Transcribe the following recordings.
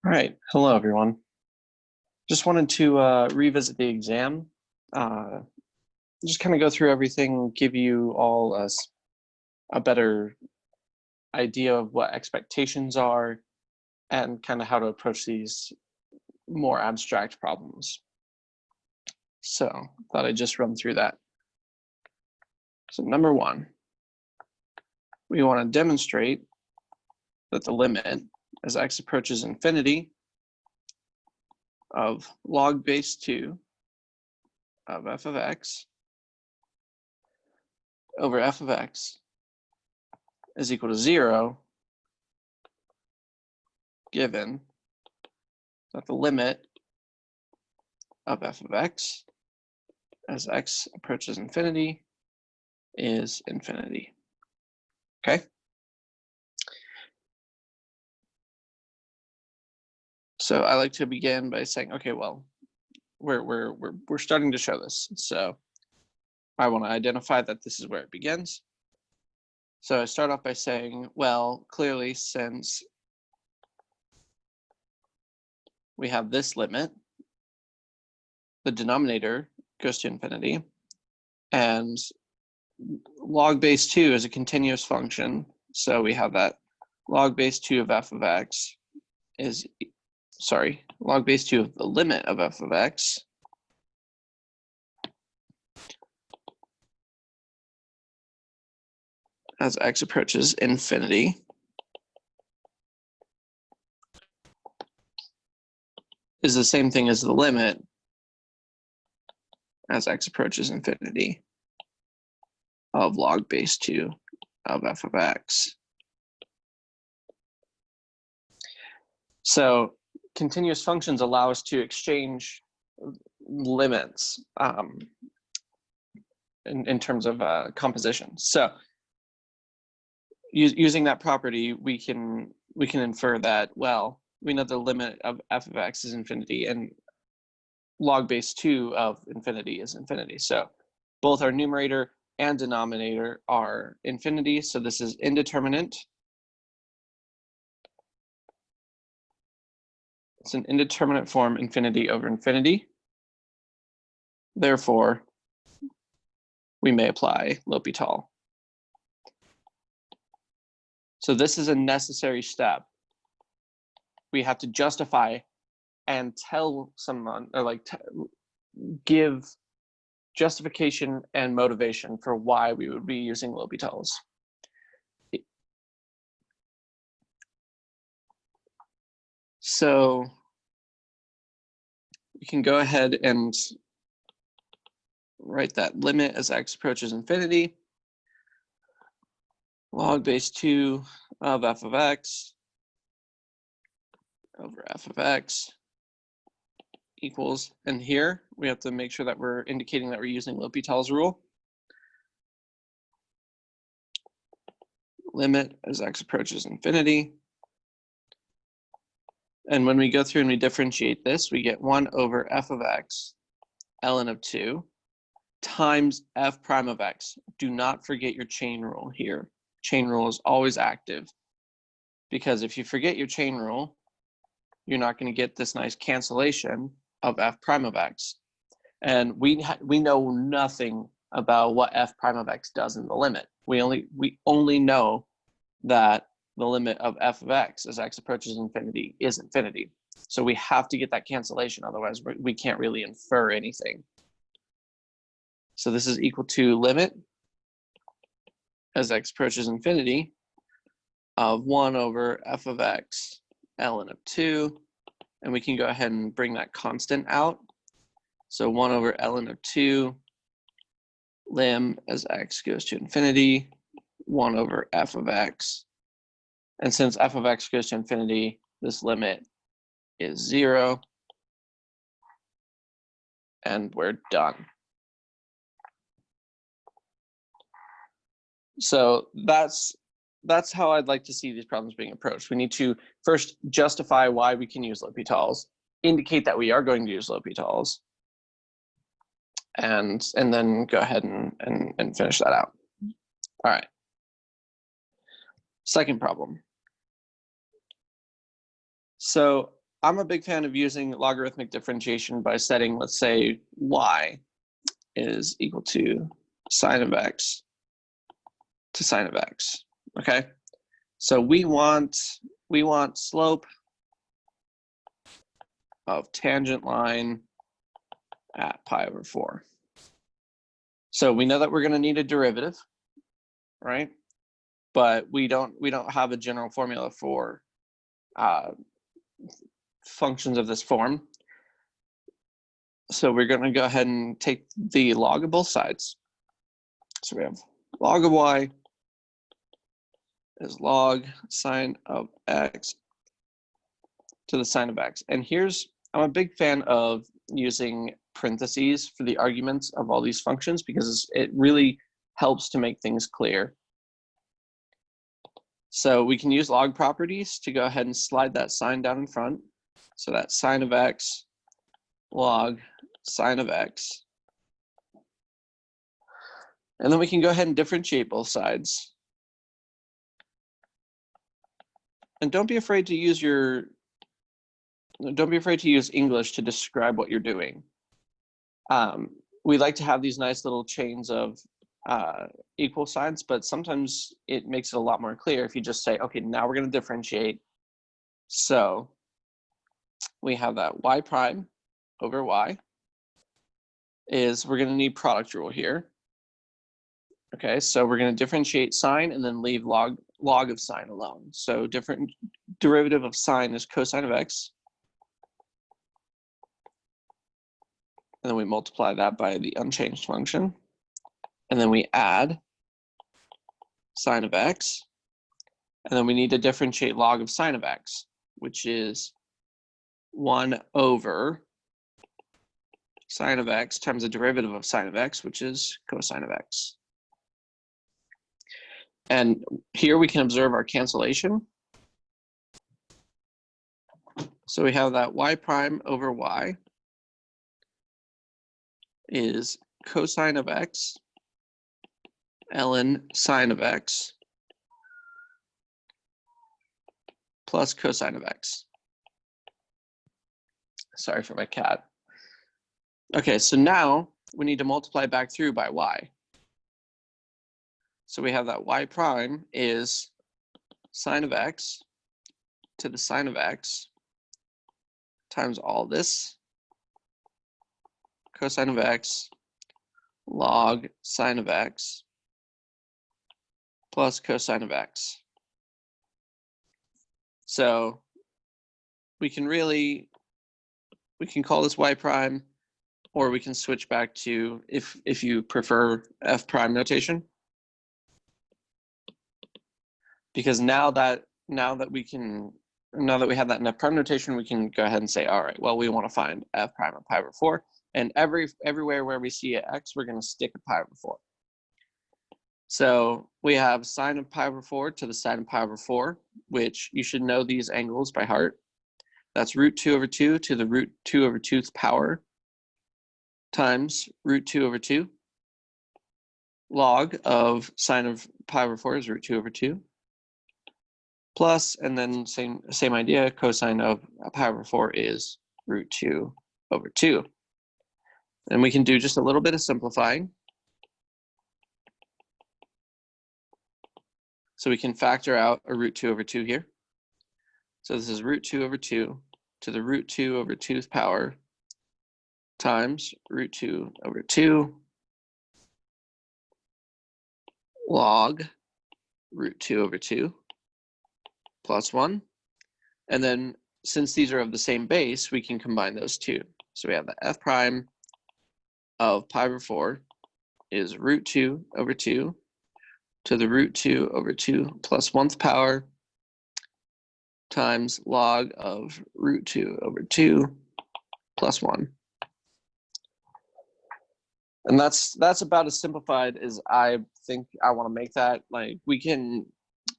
All right, hello everyone. Just wanted to revisit the exam, just kind of go through everything, give you all a better idea of what expectations are and kind of how to approach these more abstract problems. So thought I'd just run through that. So number one, we want to demonstrate that the limit as x approaches infinity of log base 2 of f of x over f of x is equal to 0, given that the limit of f of x as x approaches infinity is infinity. Okay. So I like to begin by saying, okay, well, we're starting to show this. So I want to identify that this is where it begins. So I start off by saying, well, clearly since we have this limit, the denominator goes to infinity, and log base 2 is a continuous function. So we have that log base 2 of f of x is, log base 2 of the limit of f of x as x approaches infinity is the same thing as the limit as x approaches infinity of log base 2 of f of x. So continuous functions allow us to exchange limits in terms of composition. So using that property, we can infer that, well, we know the limit of f of x is infinity and log base 2 of infinity is infinity. So both our numerator and denominator are infinity. So this is indeterminate. It's an indeterminate form, infinity over infinity. Therefore, we may apply L'Hopital. So this is a necessary step. We have to justify and tell someone, or give justification and motivation for why we would be using L'Hopitals. So we can go ahead and write that limit as x approaches infinity. Log base 2 of f of x over f of x equals, and here we have to make sure that we're indicating that we're using L'Hopital's rule. Limit as x approaches infinity. And when we go through and we differentiate this, we get 1 over f of x ln of 2 times f prime of x. Do not forget your chain rule here. Chain rule is always active, because if you forget your chain rule, you're not going to get this nice cancellation of f prime of x. And we know nothing about what f prime of x does in the limit. We only know that the limit of f of x as x approaches infinity is infinity. So we have to get that cancellation, otherwise we can't really infer anything. So this is equal to limit as x approaches infinity of 1 over f of x ln of 2, and we can go ahead and bring that constant out. So 1 over ln of 2 lim as x goes to infinity, 1 over f of x. And since f of x goes to infinity, this limit is 0. And we're done. So that's how I'd like to see these problems being approached. We need to first justify why we can use L'Hopitals, indicate that we are going to use L'Hopitals, and then go ahead and finish that out. All right. Second problem. So I'm a big fan of using logarithmic differentiation by setting, let's say, y is equal to sine of x to sine of x, okay? So we want slope of tangent line at pi over 4. So we know that we're going to need a derivative, right? But we don't have a general formula for functions of this form. So we're going to go ahead and take the log of both sides. So we have log of y is log sine of x to the sine of x. And I'm a big fan of using parentheses for the arguments of all these functions because it really helps to make things clear. So we can use log properties to go ahead and slide that sign down in front. So that's sine of x log sine of x. And then we can go ahead and differentiate both sides. And don't be afraid to use English to describe what you're doing. We like to have these nice little chains of equal signs, but sometimes it makes it a lot more clear if you just say, okay, now we're going to differentiate. So we have that y prime over y is, we're going to need product rule here. Okay, so we're going to differentiate sine and then leave log of sine alone. So different derivative of sine is cosine of x. And then we multiply that by the unchanged function. And then we add sine of x. And then we need to differentiate log of sine of x, which is 1 over sine of x times the derivative of sine of x, which is cosine of x. And here we can observe our cancellation. So we have that y prime over y is cosine of x ln sine of x plus cosine of x. Sorry for my cat. Okay, so now we need to multiply back through by y. So we have that y prime is sine of x to the sine of x times all this cosine of x log sine of x plus cosine of x. So we can call this y prime, or we can switch back to, if you prefer, f prime notation. Because now that we have that in f prime notation, we can go ahead and say, all right, well, we want to find f prime of pi over 4. And everywhere where we see an x, we're going to stick a pi over 4. So we have sine of pi over 4 to the sine of pi over 4, which you should know these angles by heart. That's root 2 over 2 to the root 2 over 2th power times root 2 over 2. Log of sine of pi over 4 is root 2 over 2. Plus, and then same idea, cosine of pi over 4 is root 2 over 2. And we can do just a little bit of simplifying. So we can factor out a root 2 over 2 here. So this is root 2 over 2 to the root 2 over 2th power times root 2 over 2 log root 2 over 2 plus 1. And then since these are of the same base, we can combine those two. So we have the f prime of pi over 4 is root 2 over 2 to the root 2 over 2 plus 1th power times log of root 2 over 2 plus 1. And that's about as simplified as I think I want to make that. Like we can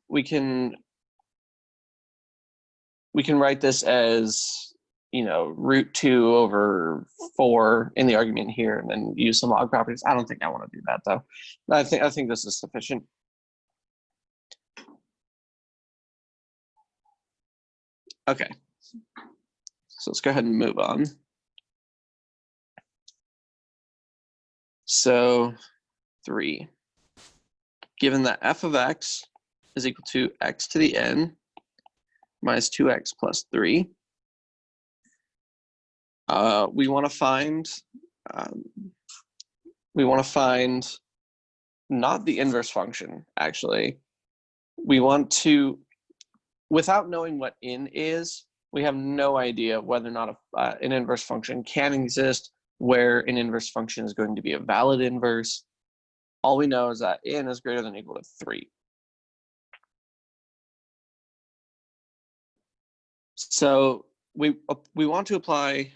write this as, root 2 over 4 in the argument here and then use some log properties. I don't think I want to do that though. I think this is sufficient. Okay. So let's go ahead and move on. So 3. Given that f of x is equal to x to the n minus 2x plus 3, we want to find not the inverse function, actually. We want to, without knowing what in is, we have no idea whether or not an inverse function can exist, where an inverse function is going to be a valid inverse. All we know is that n is greater than or equal to 3. So we want to apply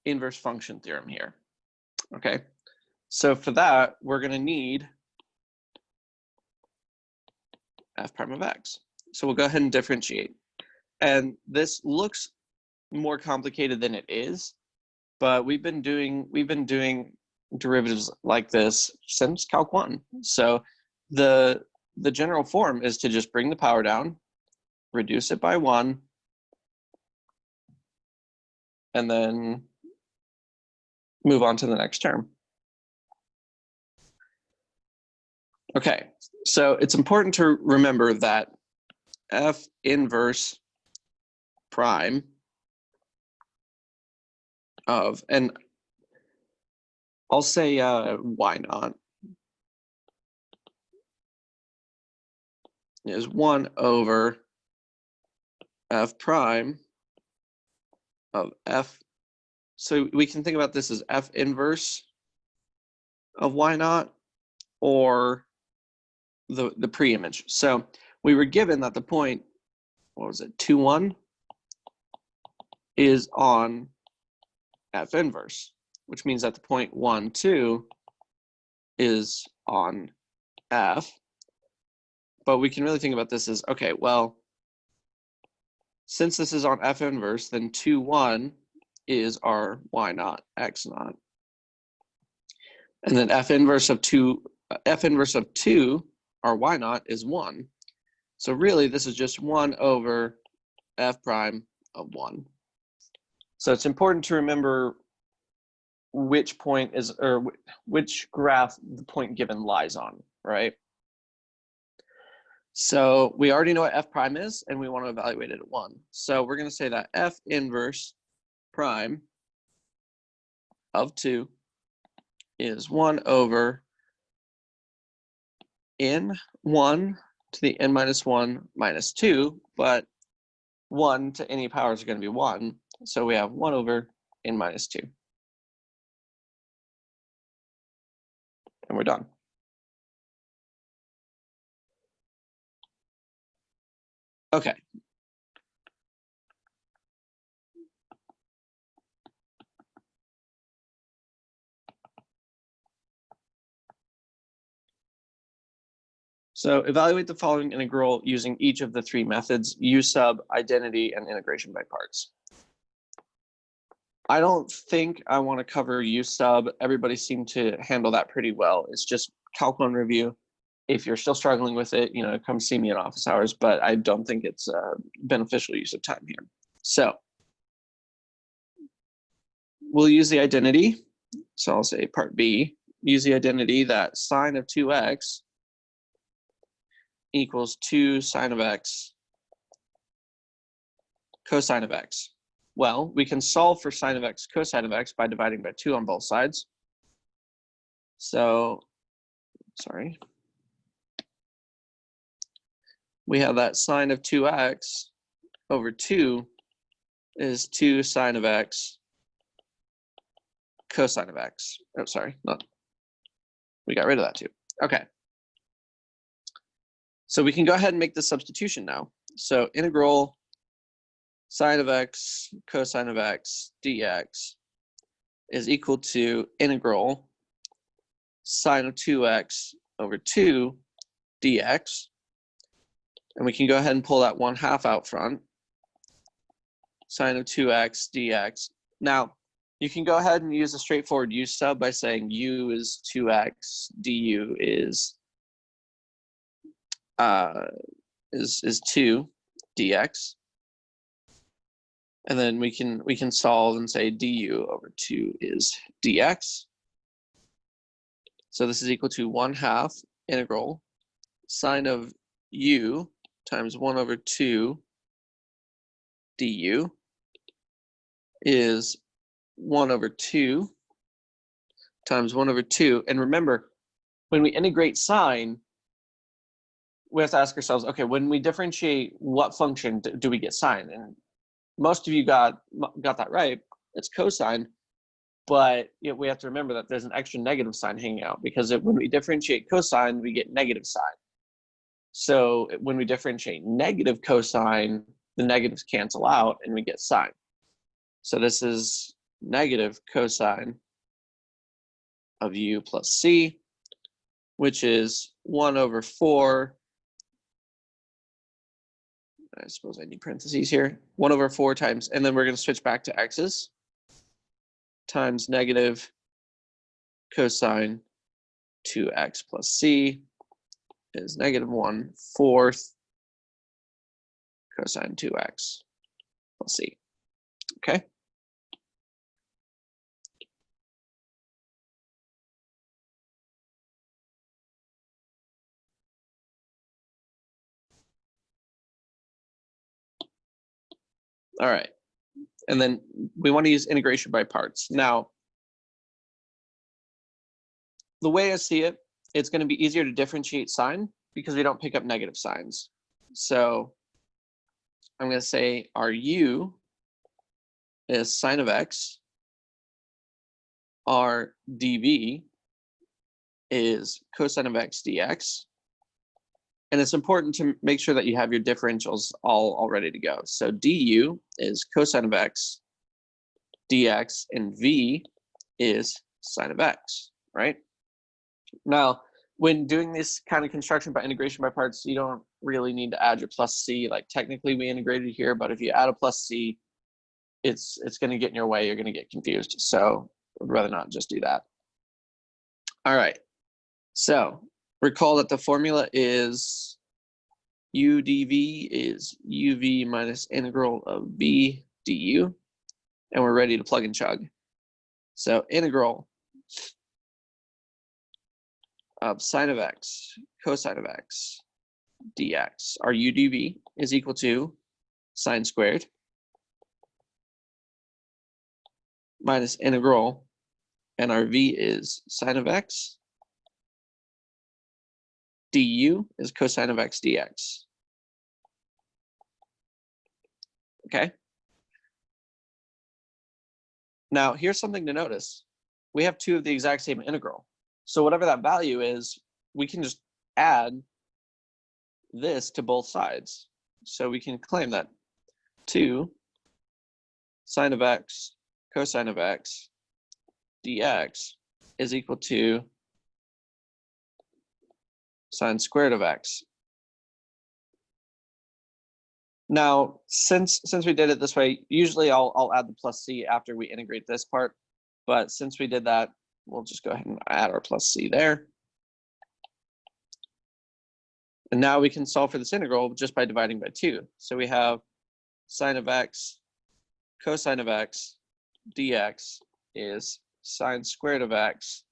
inverse function theorem here. Okay, so for that, we're going to need f prime of x. So we'll go ahead and differentiate. And this looks more complicated than it is, but we've been doing derivatives like this since Calc 1. So the general form is to just bring the power down, reduce it by 1, and then move on to the next term. Okay, so it's important to remember that f inverse prime of, and I'll say why not, is 1 over f prime of f. So we can think about this as f inverse of y naught, or the preimage. So we were given that the point, what was it, 2, 1, is on f inverse, which means that the point 1, 2 is on f. But we can really think about this as, okay, well, since this is on f inverse, then 2, 1 is our y naught, x naught. And then f inverse of 2, our y naught, is 1. So really, this is just 1 over f prime of 1. So it's important to remember which point is, or which graph the point given lies on, right? So we already know what f prime is, and we want to evaluate it at 1. So we're going to say that f inverse prime of 2 is 1 over n1 to the n minus 1 minus 2, but 1 to any power is going to be 1. So we have 1 over n minus 2. And we're done. Okay. So evaluate the following integral using each of the 3 methods: u sub, identity, and integration by parts. I don't think I want to cover u sub. Everybody seemed to handle that pretty well. It's just Calc 1 review. If you're still struggling with it, come see me in office hours, but I don't think it's a beneficial use of time here. So we'll use the identity. So I'll say part B, use the identity that sine of 2x equals 2 sine of x cosine of x. Well, we can solve for sine of x cosine of x by dividing by 2 on both sides. So, sorry. We have that sine of 2x over 2 is 2 sine of x cosine of x. Oh, sorry, not. We got rid of that too. Okay. So we can go ahead and make the substitution now. So integral sine of x cosine of x dx is equal to integral sine of 2x over 2 dx. And we can go ahead and pull that 1/2 out front. Sine of 2x dx. Now, you can go ahead and use a straightforward u sub by saying u is 2x, du is 2 dx. And then we can solve and say du over 2 is dx. So this is equal to 1/2 integral sine of u times 1 over 2 du is 1 over 2 times 1 over 2. And remember, when we integrate sine, we have to ask ourselves, okay, when we differentiate, what function do we get sine? And most of you got that right. It's cosine, but we have to remember that there's an extra negative sign hanging out, because when we differentiate cosine, we get negative sine. So when we differentiate negative cosine, the negatives cancel out and we get sine. So this is negative cosine of u plus c, which is 1 over 4. I suppose I need parentheses here. 1 over 4 times, and then we're going to switch back to x's, times negative cosine 2x plus c is negative 1/4 cosine 2x plus c. Okay. All right. And then we want to use integration by parts. Now, the way I see it, it's going to be easier to differentiate sine because we don't pick up negative signs. So I'm going to say our u is sine of x, our dv is cosine of x dx. And it's important to make sure that you have your differentials all ready to go. So du is cosine of x dx, and v is sine of x, right? Now, when doing this kind of construction by integration by parts, you don't really need to add your plus c. Like technically we integrated here, but if you add a plus c, it's going to get in your way. You're going to get confused. So I'd rather not just do that. All right. So recall that the formula is u dv is uv minus integral of v du, and we're ready to plug and chug. So integral of sine of x cosine of x dx, our u dv is equal to sine squared minus integral, and our v is sine of x, du is cosine of x dx. Okay. Now, here's something to notice. We have two of the exact same integral. So whatever that value is, we can just add this to both sides. So we can claim that 2 sine of x cosine of x dx is equal to sine squared of x. Now, since we did it this way, usually I'll add the plus c after we integrate this part, but since we did that, we'll just go ahead and add our plus c there. And now we can solve for this integral just by dividing by 2. So we have sine of x cosine of x dx is sine squared of x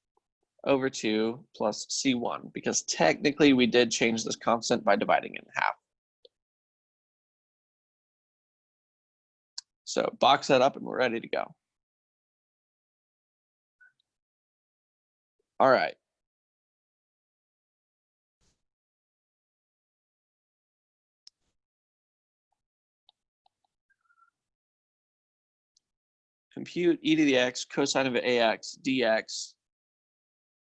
over 2 plus c1, because technically we did change this constant by dividing it in half. So box that up and we're ready to go. All right. Compute e to the x cosine of ax dx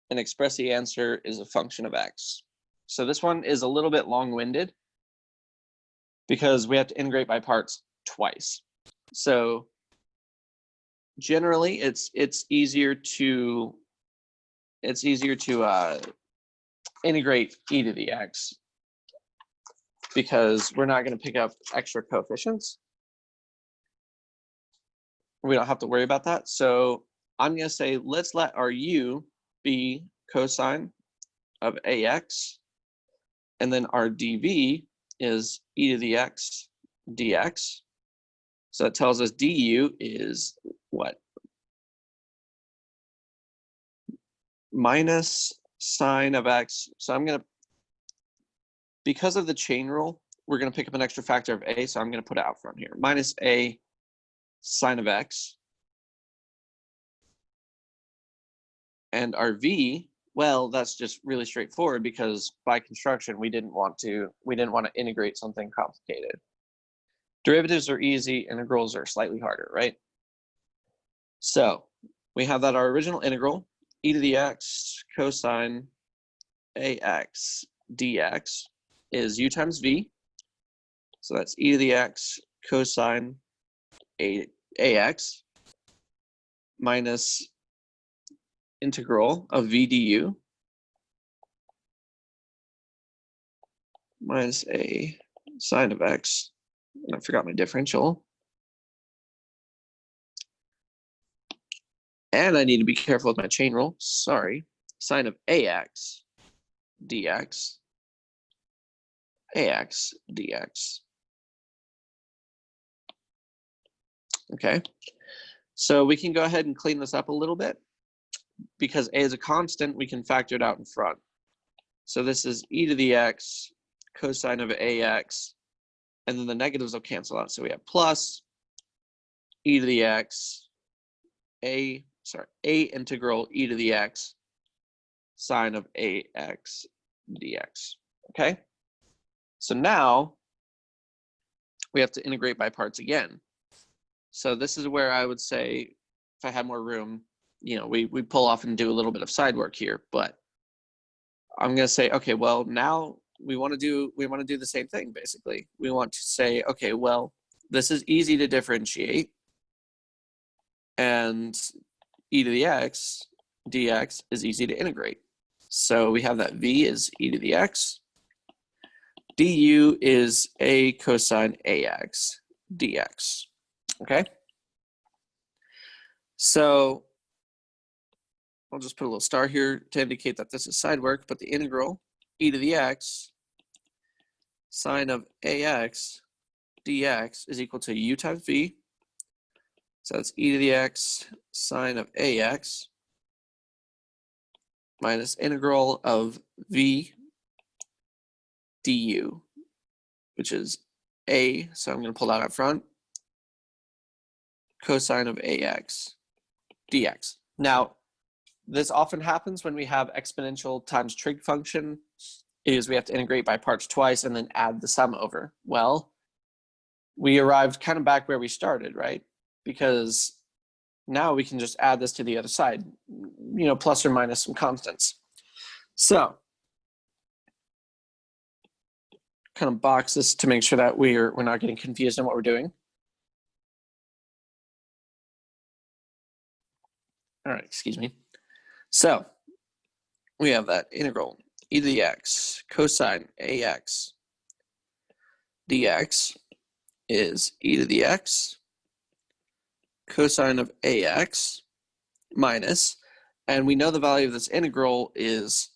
and express the answer is a function of x. So this one is a little bit long-winded because we have to integrate by parts twice. So generally it's easier to integrate e to the x because we're not going to pick up extra coefficients. We don't have to worry about that. So I'm going to say, let's let our u be cosine of ax, and then our dv is e to the x dx. So that tells us du is what? Minus sine of x. So I'm going to, because of the chain rule, we're going to pick up an extra factor of a, so I'm going to put it out front here. Minus a sine of x. And our v, well, that's just really straightforward because by construction, we didn't want to integrate something complicated. Derivatives are easy, integrals are slightly harder, right? So we have that our original integral, e to the x cosine ax dx is u times v. So that's e to the x cosine ax minus integral of v du minus a sine of x. And I forgot my differential. And I need to be careful with my chain rule. Sorry. Sine of ax dx. Ax dx. Okay. So we can go ahead and clean this up a little bit. Because a is a constant, we can factor it out in front. So this is e to the x cosine of ax, and then the negatives will cancel out. So we have plus e to the x, a integral e to the x sine of ax dx. Okay? So now we have to integrate by parts again. So this is where I would say, if I had more room, you know, we pull off and do a little bit of side work here, but I'm going to say, okay, well, now we want to do the same thing, basically. We want to say, okay, well, this is easy to differentiate, and e to the x dx is easy to integrate. So we have that v is e to the x, du is a cosine ax dx. Okay? So I'll just put a little star here to indicate that this is side work, but the integral e to the x sine of ax dx is equal to u times v. So that's e to the x sine of ax minus integral of v du, which is a, so I'm going to pull that up front, cosine of ax dx. Now, this often happens when we have exponential times trig function, is we have to integrate by parts twice and then add the sum over. Well, we arrived kind of back where we started, right? Because now we can just add this to the other side, you know, plus or minus some constants. So kind of box this to make sure that we're not getting confused on what we're doing. All right, excuse me. So we have that integral e to the x cosine ax dx is e to the x cosine of ax minus, and we know the value of this integral is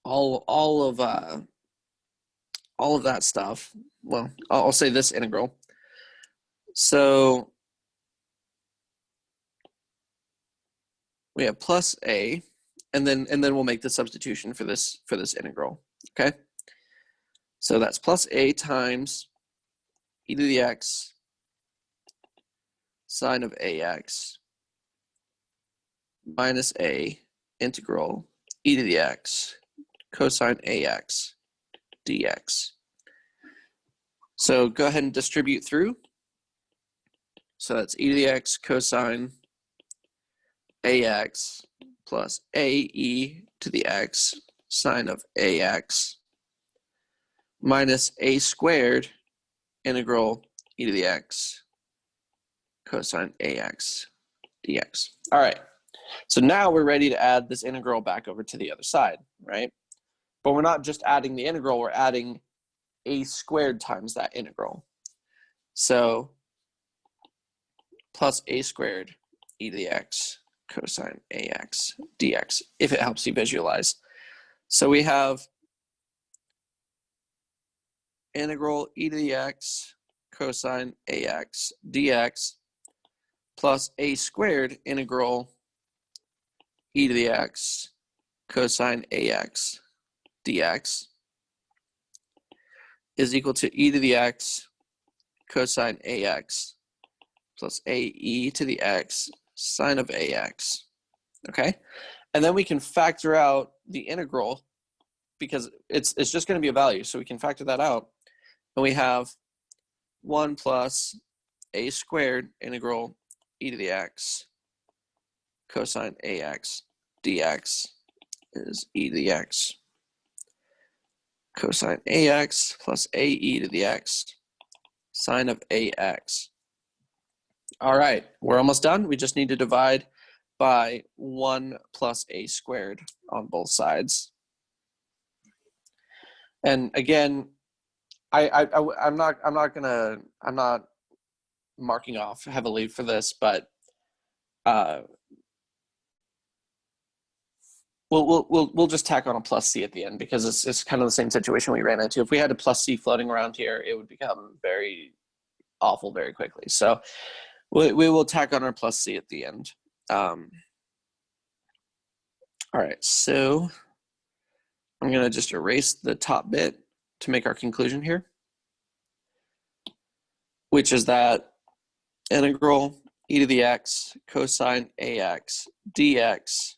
all of that stuff. Well, I'll say this integral. So we have plus a, and then we'll make the substitution for this integral. Okay. So that's plus a times e to the x sine of ax minus a integral e to the x cosine ax dx. So go ahead and distribute through. So that's e to the x cosine ax plus ae to the x sine of ax minus a squared integral e to the x cosine ax dx. All right, so now we're ready to add this integral back over to the other side, right? But we're not just adding the integral, we're adding a squared times that integral. So plus a squared e to the x cosine ax dx, if it helps you visualize. So we have integral e to the x cosine ax dx plus a squared integral e to the x cosine ax dx is equal to e to the x cosine ax plus ae to the x sine of ax. Okay, and then we can factor out the integral because it's just going to be a value, so we can factor that out, and we have 1 plus a squared integral e to the x cosine ax dx is e to the x cosine ax plus ae to the x sine of ax. All right, we're almost done. We just need to divide by 1 plus a squared on both sides. And again, I'm not marking off heavily for this, but we'll just tack on a plus c at the end because it's kind of the same situation we ran into. If we had a plus c floating around here, it would become very awful very quickly. So we will tack on our plus c at the end. All right, so I'm going to just erase the top bit to make our conclusion here, which is that integral e to the x cosine ax dx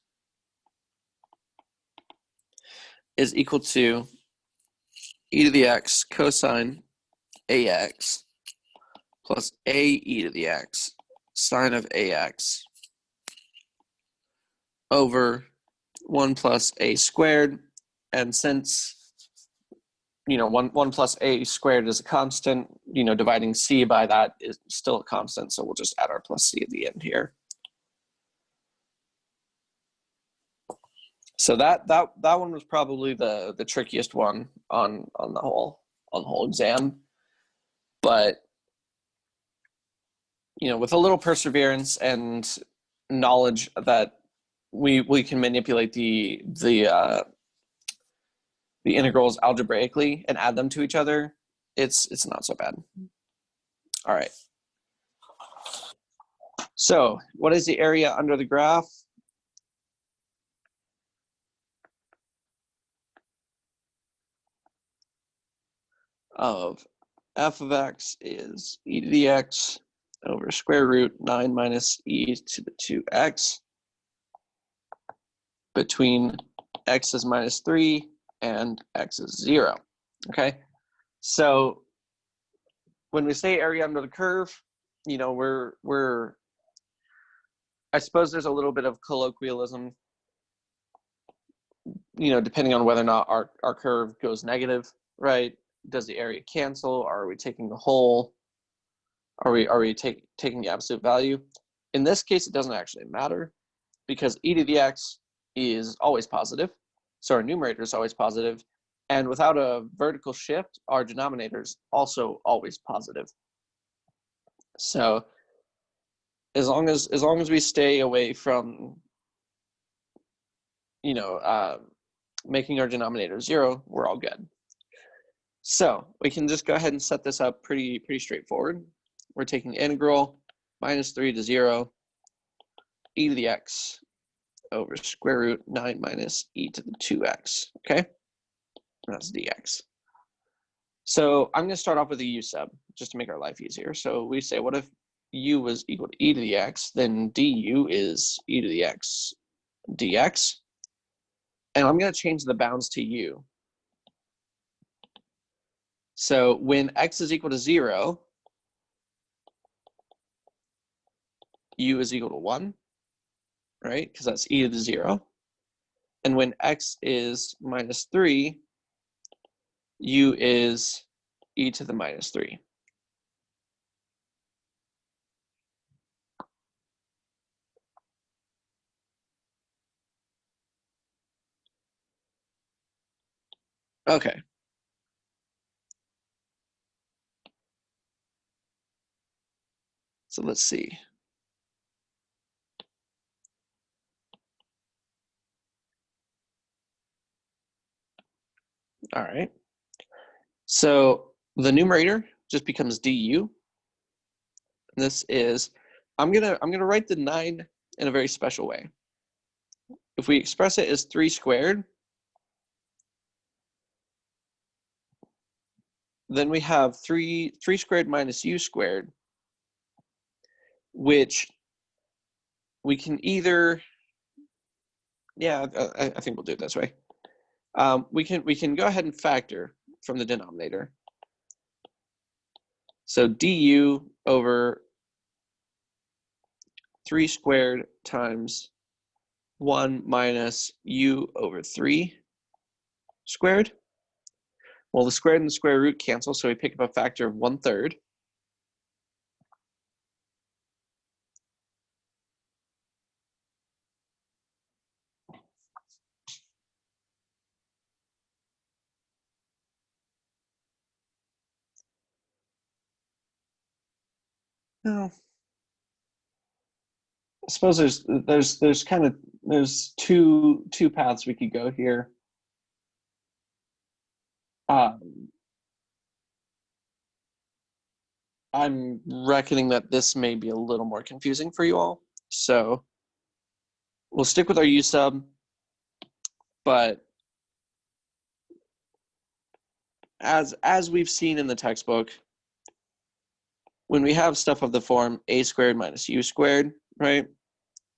is equal to e to the x cosine ax plus ae to the x sine of ax over 1 plus a squared. And since, 1 plus a squared is a constant, dividing c by that is still a constant. So we'll just add our plus c at the end here. So that one was probably the trickiest one on the whole exam. But, with a little perseverance and knowledge that we can manipulate the integrals algebraically and add them to each other, it's not so bad. All right. So what is the area under the graph? Of f of x is e to the x over square root 9 minus e to the 2x between x is minus 3 and x is 0. Okay, so when we say area under the curve, we're I suppose there's a little bit of colloquialism, depending on whether or not our curve goes negative, right? Does the area cancel? Are we taking the whole? Are we taking the absolute value? In this case, it doesn't actually matter because e to the x is always positive. So our numerator is always positive. And without a vertical shift, our denominator is also always positive. So as long as we stay away from, making our denominator 0, we're all good. So we can just go ahead and set this up pretty straightforward. We're taking the integral minus 3 to 0, e to the x over square root 9 minus e to the 2x, okay? That's dx. So I'm going to start off with a u sub, just to make our life easier. So we say, what if u was equal to e to the x, then du is e to the x dx. And I'm going to change the bounds to u. So when x is equal to 0, u is equal to 1, right? Because that's e to the 0. And when x is minus 3, u is e to the minus 3. Okay. So let's see. All right. So the numerator just becomes du. And this is, I'm gonna write the 9 in a very special way. If we express it as 3 squared, then we have 3 squared minus u squared, which we can either, yeah, I think we'll do it this way. We can go ahead and factor from the denominator. So du over 3 squared times 1 minus u over 3 squared. Well, the squared and the square root cancel, so we pick up a factor of 1/3. No. I suppose there's two paths we could go here. I'm reckoning that this may be a little more confusing for you all, so we'll stick with our u sub, but as we've seen in the textbook, when we have stuff of the form a squared minus u squared, right,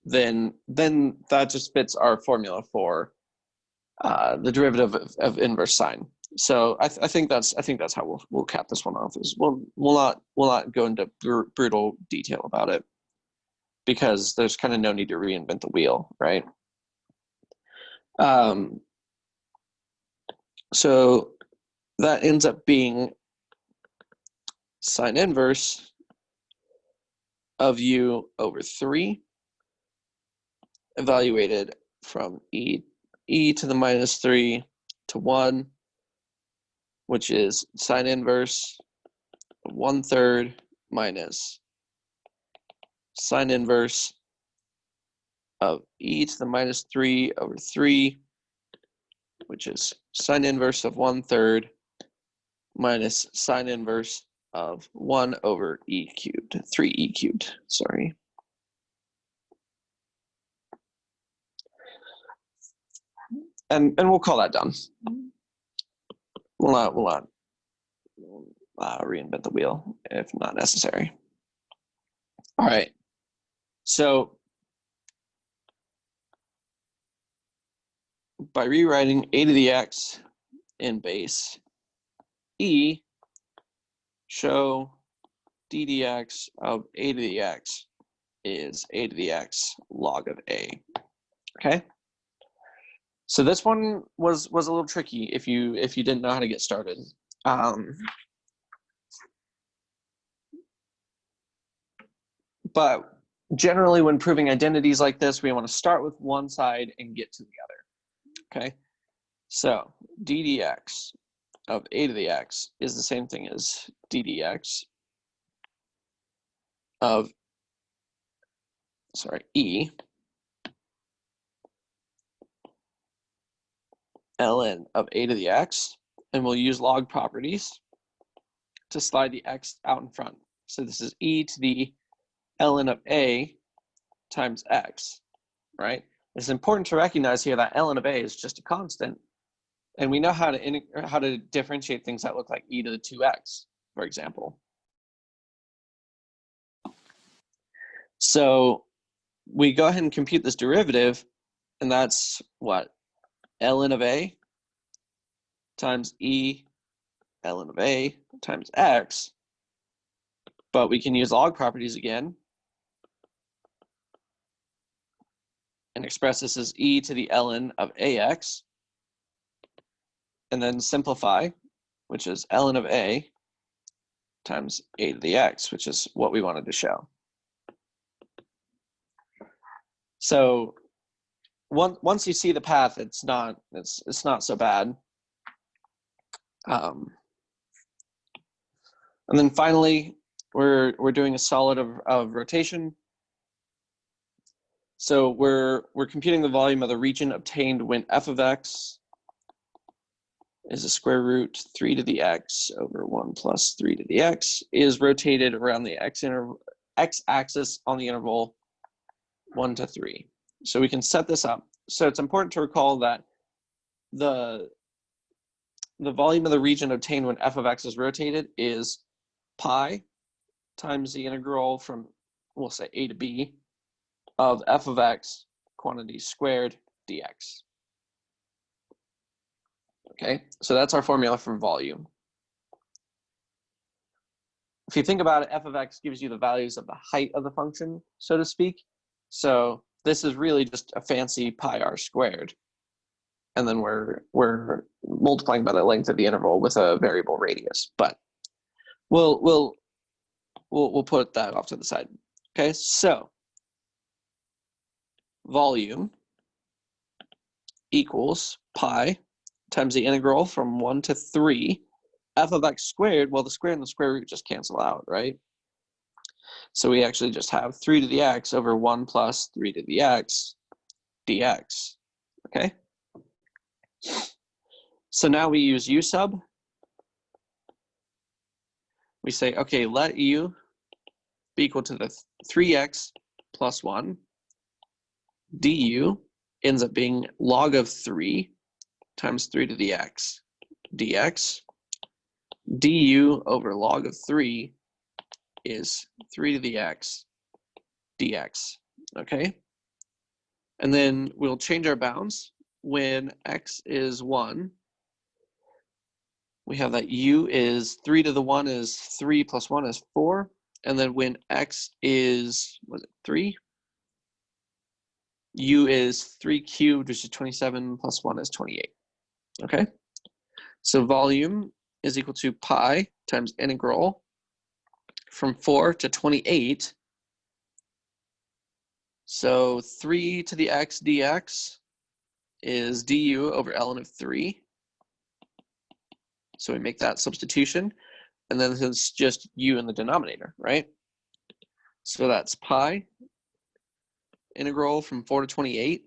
then that just fits our formula for the derivative of inverse sine. So I think that's how we'll cap this one off. Is we'll not go into brutal detail about it, because there's kind of no need to reinvent the wheel, right? So that ends up being sine inverse of u over 3, evaluated from e to the minus 3 to 1, which is sine inverse of 1/3 minus sine inverse of e to the minus 3 over 3, which is sine inverse of 1/3 minus sine inverse of 1 over e cubed, 3e cubed, sorry. And we'll call that done. We'll not reinvent the wheel if not necessary. All right, so by rewriting a to the x in base e, show d dx of a to the x is a to the x log of a. Okay, so this one was a little tricky if you didn't know how to get started. But generally, when proving identities like this, we want to start with one side and get to the other. Okay, so d dx of a to the x is the same thing as d dx of, sorry, e ln of a to the x, and we'll use log properties to slide the x out in front. So this is e to the ln of a times x, right? It's important to recognize here that ln of a is just a constant, and we know how to differentiate things that look like e to the 2x, for example. So we go ahead and compute this derivative, and that's what? Ln of a times e ln of a times x, but we can use log properties again and express this as e to the ln of ax, and then simplify, which is ln of a times a to the x, which is what we wanted to show. So once you see the path, it's not so bad. And then finally, we're doing a solid of rotation. So we're computing the volume of the region obtained when f of x is a square root 3 to the x over 1 plus 3 to the x is rotated around the x-axis on the interval 1 to 3. So we can set this up. So it's important to recall that the volume of the region obtained when f of x is rotated is pi times the integral from, we'll say, a to b of f of x quantity squared dx. Okay, so that's our formula for volume. If you think about it, f of x gives you the values of the height of the function, so to speak. So this is really just a fancy pi r squared. And then we're multiplying by the length of the interval with a variable radius. But we'll put that off to the side. Okay, so volume equals pi times the integral from 1 to 3 f of x squared. Well, the square and the square root just cancel out, right? So we actually just have 3 to the x over 1 plus 3 to the x dx. Okay, so now we use u sub. We say, okay, let u be equal to the 3x plus 1. Du ends up being log of 3 times 3 to the x dx. Du over log of 3 is 3 to the x dx. Okay, and then we'll change our bounds. When x is 1, we have that u is 3 to the 1 is 3 plus 1 is 4. And then when x is, was it 3? U is 3 cubed, which is 27, plus 1 is 28. Okay, so volume is equal to pi times integral from 4 to 28. So 3 to the x dx is du over ln of 3. So we make that substitution. And then it's just u in the denominator, right? So that's pi integral from 4 to 28.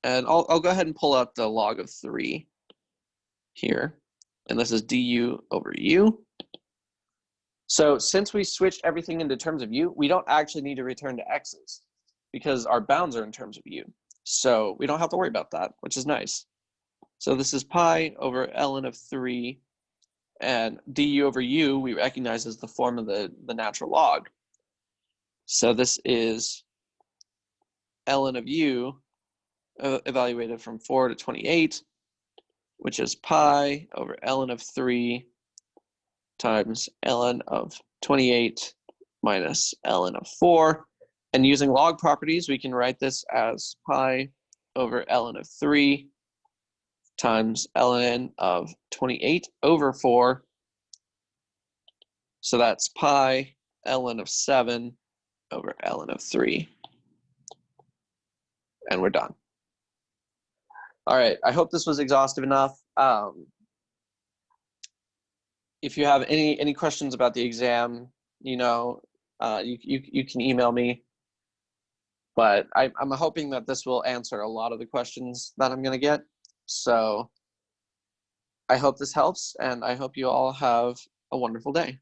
And I'll go ahead and pull out the log of 3 here. And this is du over u. So since we switched everything into terms of u, we don't actually need to return to x's because our bounds are in terms of u. So we don't have to worry about that, which is nice. So this is pi over ln of 3. And du over u we recognize as the form of the natural log. So this is ln of u evaluated from 4 to 28, which is pi over ln of 3 times ln of 28 minus ln of 4. And using log properties, we can write this as pi over ln of 3 times ln of 28 over 4. So that's pi ln of 7 over ln of 3. And we're done. All right, I hope this was exhaustive enough. If you have any questions about the exam, you can email me. But I'm hoping that this will answer a lot of the questions that I'm going to get. So I hope this helps, and I hope you all have a wonderful day.